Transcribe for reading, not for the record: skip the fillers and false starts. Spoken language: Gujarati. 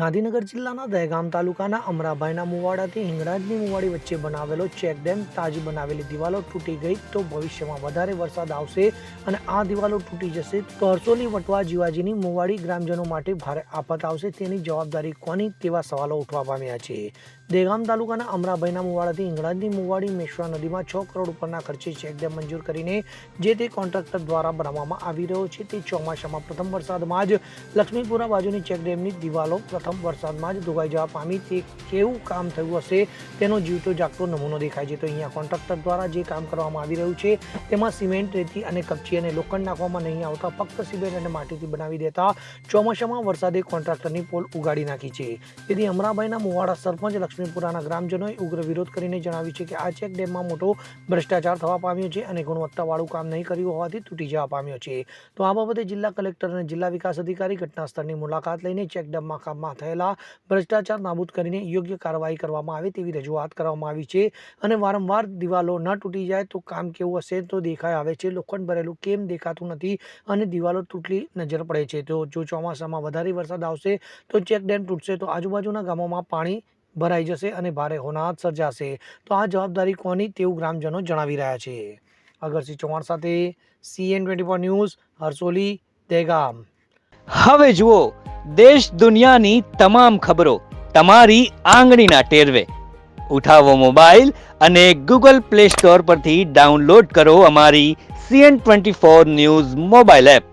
ગાંધીનગર જિલ્લાના દહેગામ તાલુકાના અમરાભાઈના મુવાડાથી હિંગળાજની મુવાડી વચ્ચે બનાવેલો ચેકડેમ તાજી બનાવેલી દિવાલો તૂટી ગઈ તો ભવિષ્યમાં વધારે વરસાદ આવશે અને આ દિવાલો તૂટી જશે તો હરસોલી વટવા જીવાજીની મુવાડી ગ્રામજનો માટે ભારે આફત આવશે તેની જવાબદારી કોની તેવા સવાલો ઉઠવા પામ્યા છે। દહેગામ તાલુકાના અમરાભાઈના મુવાડાથી હિંગળાજની મુવાડી મેશ્વા નદીમાં 6 કરોડ ઉપરના ખર્ચે ચેકડેમ મંજૂર કરીને જે તે કોન્ટ્રાક્ટર દ્વારા બનાવવામાં આવી રહ્યો છે તે ચોમાસામાં પ્રથમ વરસાદમાં જ લક્ષ્મીપુરા બાજુની ચેકડેમની દિવાલો પ્રથમ વરસાદમાં જ ધોવાઈ જવા પામી તે કેવું કામ થયું હશે તેનો જીવતો જાગતો નમૂનો દેખાય છે। તો અહીંયા કોન્ટ્રાક્ટર દ્વારા જે કામ કરવામાં આવી રહ્યું છે તેમાં સિમેન્ટ, રેતી અને કપચી અને લોખંડ નાખવામાં નહીં આવતા ફક્ત સિમેન્ટ અને માટીથી બનાવી દેતા ચોમાસામાં વરસાદે કોન્ટ્રાક્ટરની પોલ ઉગાડી નાખી છે। તેથી અમરાભાઈના મુવાડા સરપંચ લક્ષ્મીપુરાના ગ્રામજનોએ ઉગ્ર વિરોધ કરીને જણાવ્યું છે કે આ ચેક ડેમમાં મોટો ભ્રષ્ટાચાર થવા પામ્યો છે અને ગુણવત્તાવાળું કામ નહીં કર્યું હોવાથી તૂટી જવા પામ્યો છે। તો આ બાબતે જિલ્લા કલેક્ટર અને જિલ્લા વિકાસ અધિકારી ઘટના સ્થળની મુલાકાત લઈને ચેક ડેમમાં કામમાં થયેલા ભ્રષ્ટાચાર નાબૂદ કરીને યોગ્ય કાર્યવાહી કરવામાં આવે તેવી રજૂઆત કરવામાં આવી છે અને વારંવાર દિવાલો ન તૂટી જાય તો કામ કેવું હશે તો દેખાઈ આવે છે। લોખંડ ભરેલું કેમ દેખાતું નથી અને દિવાલો તૂટલી નજર પડે છે। તો જો ચોમાસામાં વધારે વરસાદ આવશે તો ચેક ડેમ તૂટશે તો આજુબાજુના ગામોમાં પાણી ભરાઈ જશે અને ભારે હોનારત સર્જાશે। તો આ જવાબદારી કોની તેવું ગ્રામજનો જણાવી રહ્યા છે। અગરસિંહ ચૌહાણ સાથે CN24 ન્યૂઝ, હરસોલી, દહેગામ। હવે જુઓ દેશ દુનિયાની તમામ ખબરો તમારી આંગળીના ટેરવે। ઉઠાવો મોબાઈલ અને Google Play Store પરથી ડાઉનલોડ કરો અમારી CN24 ન્યૂઝ મોબાઈલ એપ।